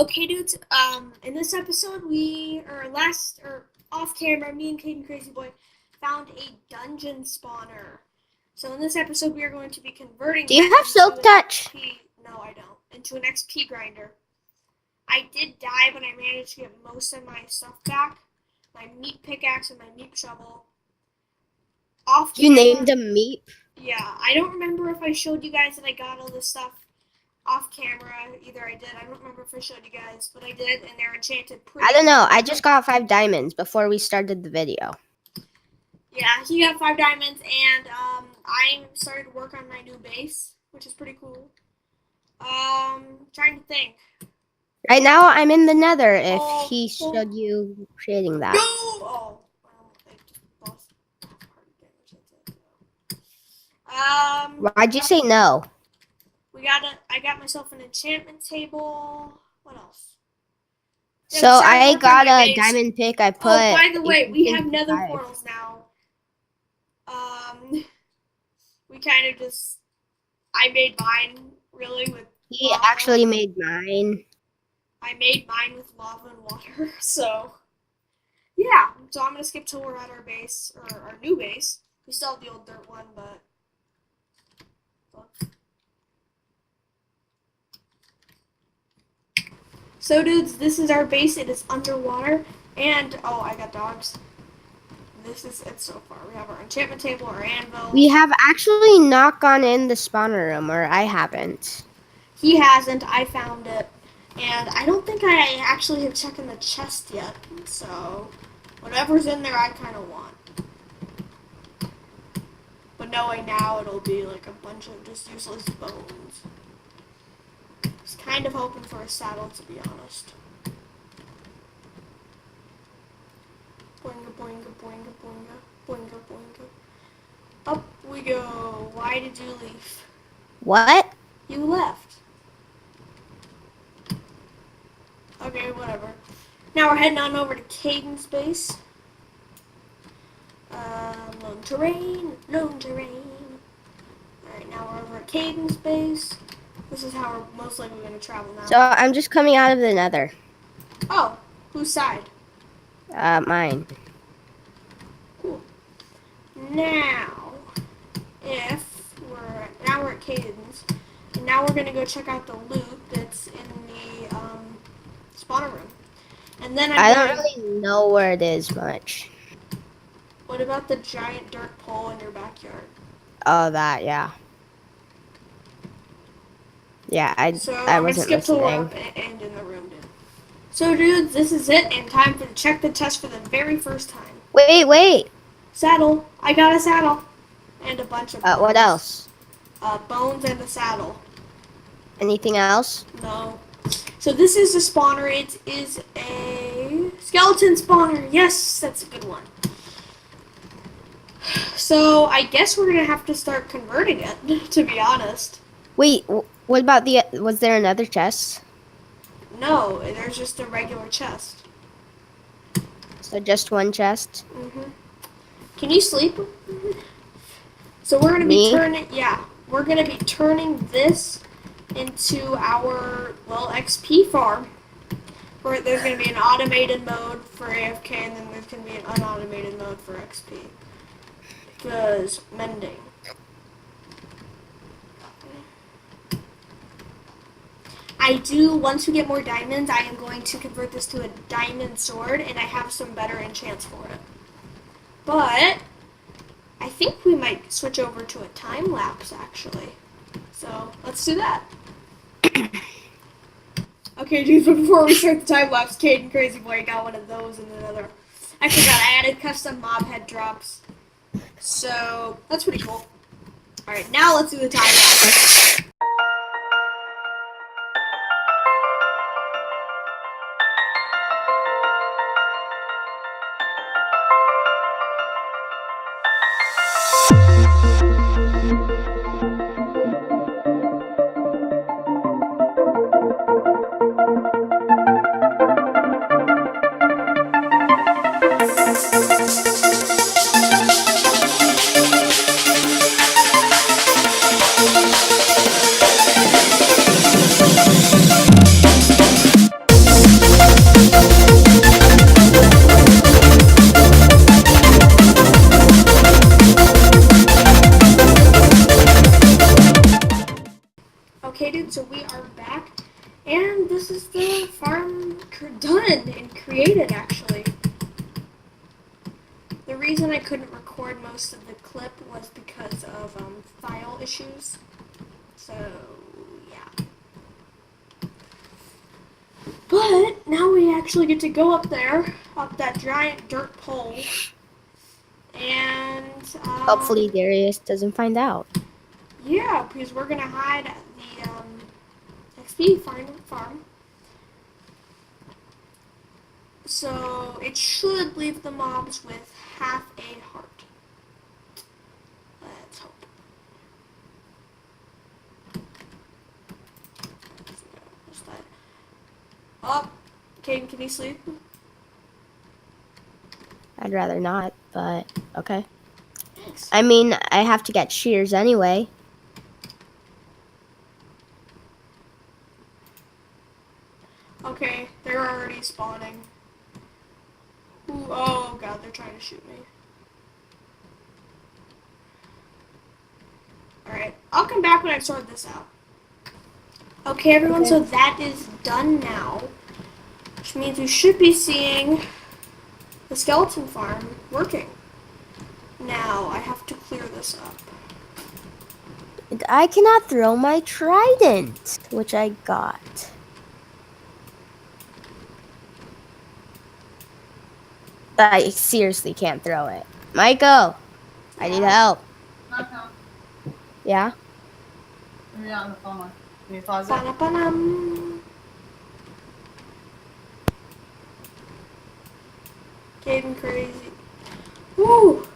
Okay, dudes. In this episode, off camera, me and Caden Crazy Boy found a dungeon spawner. So in this episode, we are going to be converting. Do you have Silk an Touch? XP. No, I don't. Into an XP grinder. I did die, but I managed to get most of my stuff back. My meat pickaxe and my meat shovel. Off You named them Meat? Yeah, I don't remember if I showed you guys that I got all this stuff off camera. Either I did. I don't remember if I showed you guys, but I did, and they're enchanted. I don't know. I just got 5 diamonds before we started the video. Yeah, he got 5 diamonds, and I started to work on my new base, which is pretty cool. Trying to think. Right now, I'm in the Nether. If he showed you creating that. No! Oh, well, I just lost half a Why'd you say no? I got myself an enchantment table. What else? Yeah, so I got a diamond pick. I put. Oh, by the way, we have nether portals now. We kind of just. I made mine really with. He actually made mine. I made mine with lava and water, so. Yeah, so I'm gonna skip till we're at our base, or our new base. We still have the old dirt one, but. So dudes, this is our base. It is underwater, and oh, I got dogs. This is it so far. We have our enchantment table, our anvil. We have actually not gone in the spawner room, or I haven't. He hasn't. I found it, and I don't think I actually have checked in the chest yet. So whatever's in there, I kind of want. But knowing now, it'll be like a bunch of just useless bones. Kind of hoping for a saddle, to be honest. Boinga, boinga, boinga, boinga, boinga, boinga. Up we go. Why did you leave? What? You left. Okay, whatever. Now we're heading on over to Caden's base. Lone terrain, lone terrain. Alright, now we're over at Caden's base. This is how we're most likely going to travel now. So I'm just coming out of the Nether. Oh, whose side? Mine. Cool. Now we're at Caden's, and now we're going to go check out the loot that's in the spawner room. And then I don't really know where it is much. What about the giant dirt pole in your backyard? Oh, that, yeah. Yeah, I wasn't listening. So I'm going to skip to and in the room, dude. So, dudes, this is it, and time to check the test for the very first time. Wait. Saddle. I got a saddle. And a bunch of bones. What else? Bones and a saddle. Anything else? No. So this is the spawner. It is a skeleton spawner. Yes, that's a good one. So, I guess we're going to have to start converting it, to be honest. Wait, what about was there another chest? No, there's just a regular chest. So just one chest? Mm-hmm. Can you sleep? So we're going to be we're going to be turning this into our, XP farm. Where there's going to be an automated mode for AFK, and then there's going to be an unautomated mode for XP. Because mending. Once we get more diamonds, I am going to convert this to a diamond sword, and I have some better enchants for it. But I think we might switch over to a time lapse, actually. So let's do that. Okay, dude, but before we start the time lapse, Caden Crazy Boy got one of those in another. I forgot, I added custom mob head drops. So that's pretty cool. Alright, now let's do the time lapse. done and created, actually. The reason I couldn't record most of the clip was because of file issues. So, yeah. But now we actually get to go up there, up that giant dirt pole, and Hopefully Darius doesn't find out. yeah, because we're gonna hide at the XP farm. So it should leave the mobs with half a heart. Let's hope. Oh, Caden, can you sleep? I'd rather not, but okay. Thanks. I mean, I have to get shears anyway. Okay, they're already spawning. Ooh, oh god, they're trying to shoot me. Alright, I'll come back when I sort this out. Okay, everyone, Okay. so that is done now. Which means we should be seeing the skeleton farm working. Now, I have to clear this up. And I cannot throw my trident, which I got. I seriously can't throw it. Michael, I need help. Yeah? You're on the phone. Can you pause it? Ba-da-ba-dum. Caden crazy. Woo!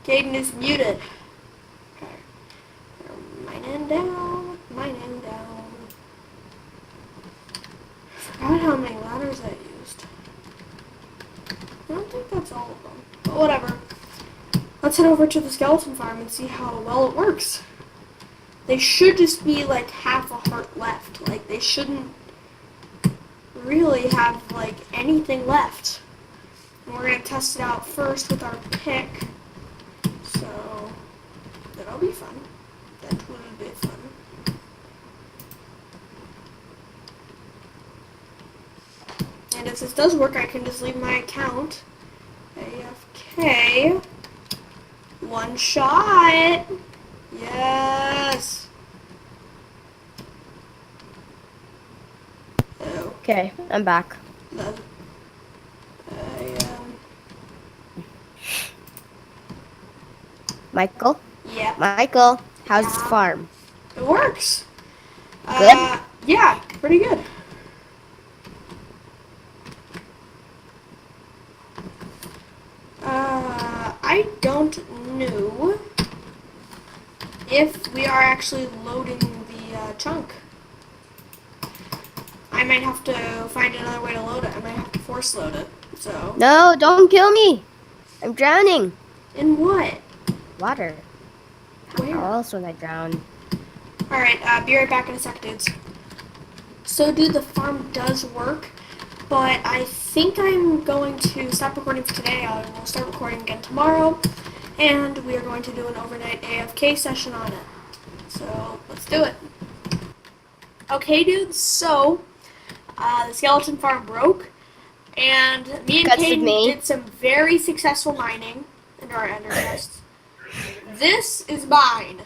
Caden is muted. Okay. Mining down, mining down. Forgot how many ladders I used. I don't think that's all of them. But whatever. Let's head over to the skeleton farm and see how well it works. They should just be like half a heart left. Like they shouldn't really have like anything left. And we're gonna test it out first with our pick. So that'll be fun. That will be fun. And if this does work, I can just leave my account. AFK. One shot. Yes. Oh. Okay, I'm back. Michael? Yeah. Michael, how's the farm? It works. Good? Yeah, pretty good. I don't know if we are actually loading the chunk. I might have to find another way to load it. I might have to force load it. So. No, don't kill me. I'm drowning. In what? Water. Where? How else would I drown? Alright, be right back in a sec, dudes. So, dude, the farm does work, but I think I'm going to stop recording for today. I will start recording again tomorrow, and we are going to do an overnight AFK session on it. So, let's do it. Okay, dudes, so, the skeleton farm broke, and me and Caden did some very successful mining into our ender chests. This is mine.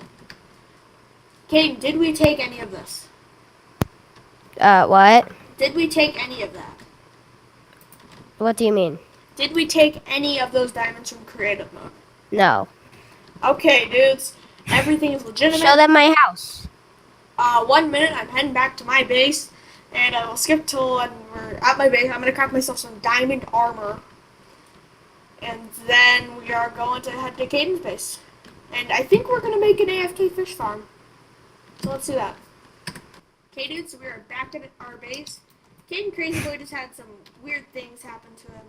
Caden, did we take any of this? What? Did we take any of that? What do you mean? Did we take any of those diamonds from creative mode? No. Okay, dudes. Everything is legitimate. Show them my house. 1 minute, I'm heading back to my base, and I will skip till when we're at my base. I'm going to craft myself some diamond armor, and then we are going to head to Caden's base. And I think we're going to make an AFK fish farm. So let's do that. Okay, dudes, so we are back at our base. Caden Crazy Boy just had some weird things happen to him.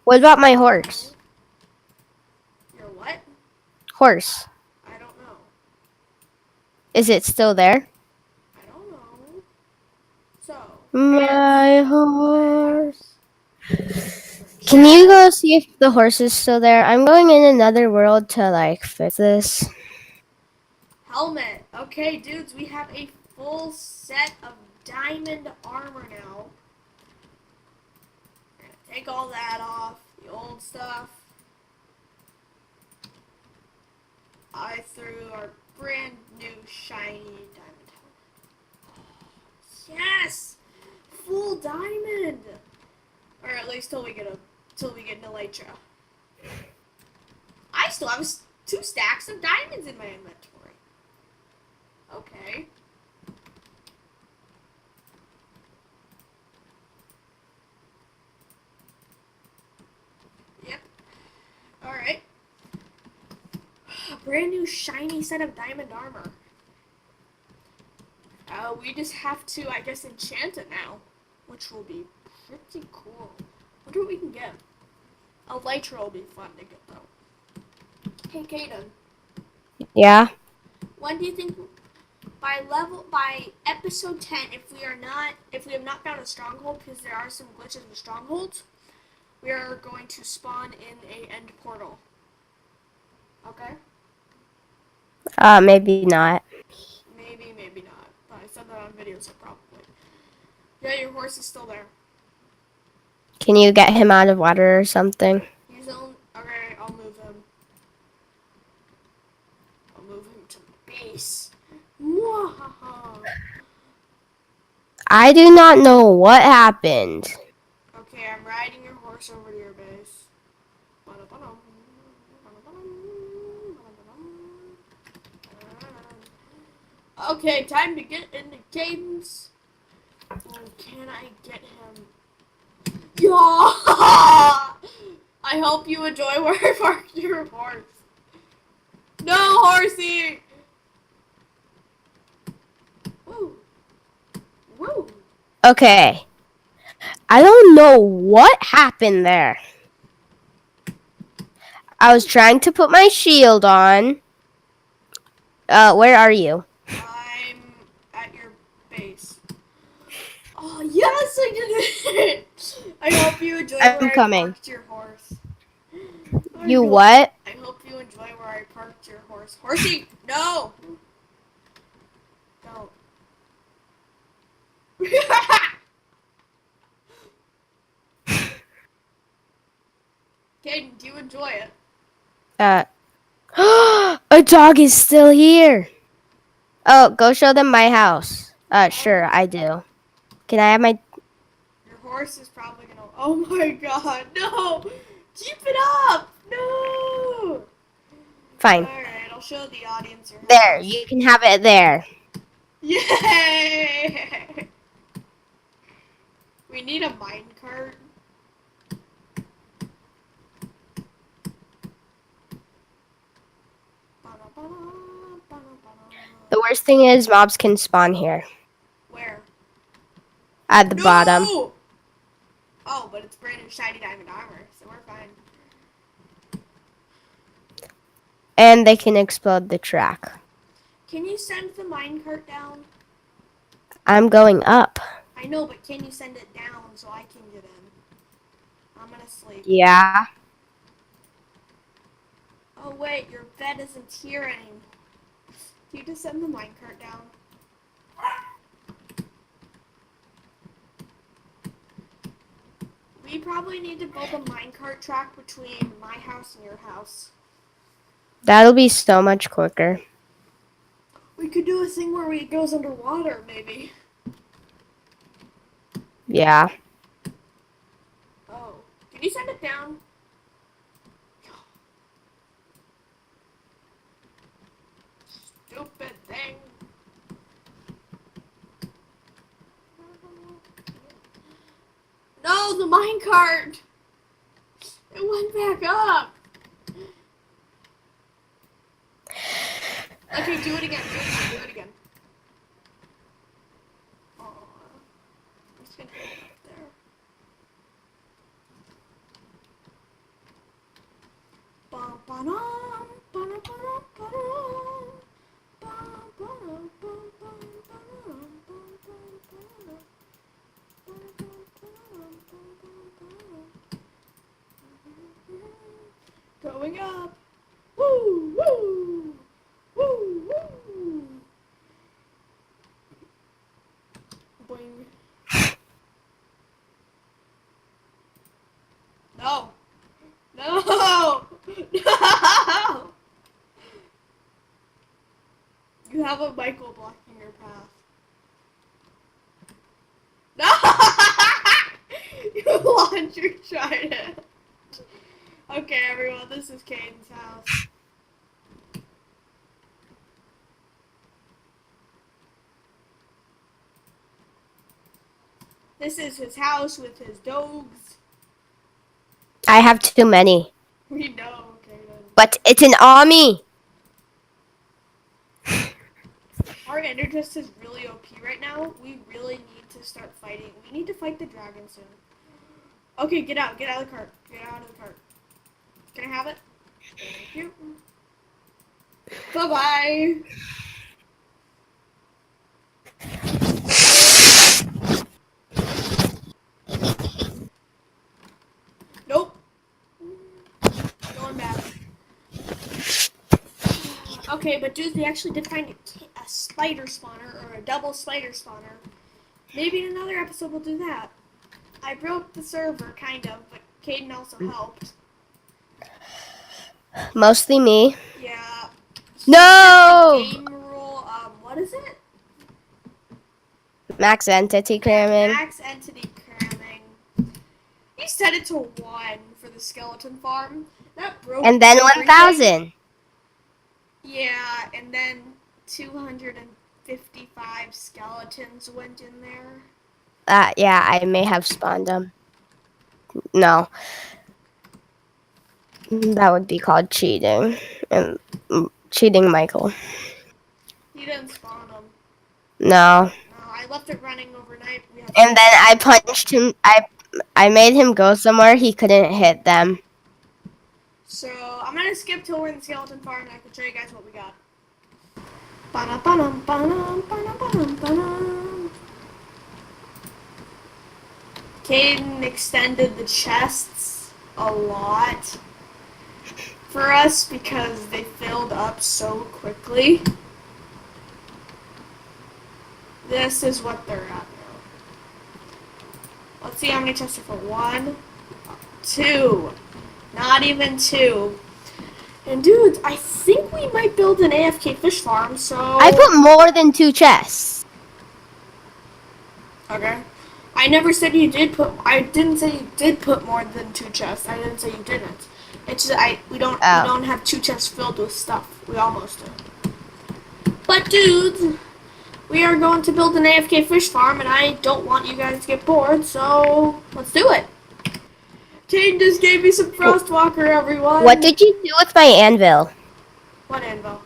What about my horse? Your what? Horse. I don't know. Is it still there? I don't know. So. My horse. Can you go see if the horse is still there? I'm going in another world to like fix this. Helmet. Okay, dudes, we have a full set of diamond armor now. take all that off, the old stuff. I threw our brand new shiny diamond helmet. Yes! Full diamond! Or at least till we get Elytra. I still have 2 stacks of diamonds in my inventory. Okay. Yep. Alright. A brand new shiny set of diamond armor. We just have to, I guess, enchant it now. Which will be pretty cool. Wonder what we can get. Elytra will be fun to get, though. Hey, Kaden. Yeah. When do you think, by episode 10, if we have not found a stronghold, because there are some glitches with strongholds, we are going to spawn in a end portal. Okay? Maybe not. Maybe not. But I said that on video, so probably. Yeah, your horse is still there. Can you get him out of water or something? He's on. Okay, I'll move him. I'll move him to the base. Mwahaha. I do not know what happened. Okay, I'm riding your horse over to your base. Okay, time to get into cadence. Can I get him? Yeah! I hope you enjoy where I parked your horse. No, horsey! Woo. Woo. Okay. I don't know what happened there. I was trying to put my shield on. Where are you? I'm at your base. Oh, yes, I did it! I hope you enjoy I'm where coming. I parked your horse. You what? I hope you enjoy where I parked your horse. Horsey, no! Don't. Caden, do you enjoy it? A dog is still here. Oh, go show them my house. Sure, I do. Can I have my... Your horse is probably gonna... Oh my god, no! Keep it up! No! Fine. Alright, I'll show the audience your There, house. you can have it there. Yay! We need a minecart. The worst thing is mobs can spawn here. Where? At the bottom. Oh, but it's brand new shiny diamond armor, so we're fine. And they can explode the track. Can you send the minecart down? I'm going up. I know, but can you send it down so I can get in? I'm gonna sleep. Yeah. Oh wait, your bed isn't here anymore. Can you just send the minecart down? We probably need to build a minecart track between my house and your house. That'll be so much quicker. We could do a thing where it goes underwater, maybe. Yeah. Oh, can you send it down? Stupid thing. No, the minecart! It went back up! Okay, do it again, do it again. Oh, I'm just gonna put it up there. Bum, ba-dum, ba-dum, ba-dum, ba-dum. Bum, ba-dum, bum, bum, ba-dum, bum, bum, ba-dum. Going up. Woo, woo, woo, woo. Boing. No. No. No. You have a Michael blocking your path. No. You laundry trident. Okay, everyone, this is Caden's house. This is his house with his dogs. I have too many. We know, Caden. But it's an army. Our Energist is really OP right now. We really need to start fighting. We need to fight the dragon soon. Okay, get out. Get out of the cart. Get out of the cart. Can I have it? Thank you. Bye-bye. Nope. Going back. Okay, but dudes, we actually did find a spider spawner, or a double spider spawner. Maybe in another episode we'll do that. I broke the server, kind of, but Caden also helped. Mostly me. Yeah. No! Game rule, what is it? Max entity cramming. Max entity cramming. He set it to 1 for the skeleton farm. That broke And then everything. 1,000. Yeah, and then 255 skeletons went in there. Yeah, I may have spawned them. No. That would be called cheating. And cheating Michael. You didn't spawn them. No. No, I left it running overnight. And then I punched him. I made him go somewhere he couldn't hit them. So I'm gonna skip till we're in the skeleton farm and I can show you guys what we got. Ba-da-ba-dum, ba-dum, ba-dum, ba-dum, ba-dum. Caden extended the chests a lot for us because they filled up so quickly. This is what they're at now. Let's see how many chests are full. 1, 2. Not even 2. And dudes, I think we might build an AFK fish farm, so... I put more than 2 chests. Okay. I never said you did put... I didn't say you did put more than 2 chests. I didn't say you didn't. It's just we don't have 2 chests filled with stuff. We almost do. But dudes, we are going to build an AFK fish farm, and I don't want you guys to get bored, so let's do it. Caden just gave me some Frostwalker, everyone. What did you do with my anvil? What anvil?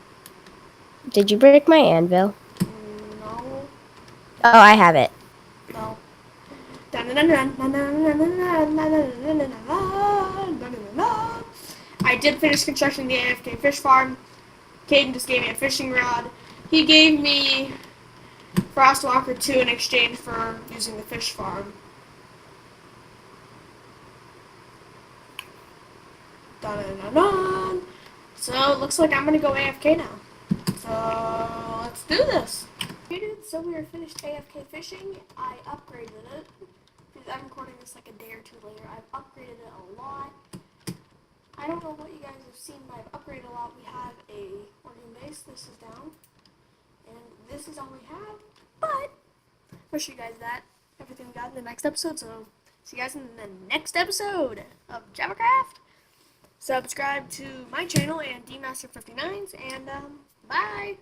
Did you break my anvil? No. Oh, I have it. No. I did finish constructing the AFK fish farm. Caden just gave me a fishing rod. He gave me Frostwalker 2 in exchange for using the fish farm. Dun-dun-dun-dun. So it looks like I'm gonna go AFK now. So let's do this. Okay, dude, so we are finished AFK fishing. I upgraded it. Because I'm recording this like a day or 2 later. I've upgraded it a lot. I don't know what you guys have seen, but I've upgraded a lot. We have a working base. This is down. And this is all we have. But I'll show you guys that. Everything we got in the next episode. So see you guys in the next episode of Javacraft. Subscribe to my channel and DMaster59s, and bye!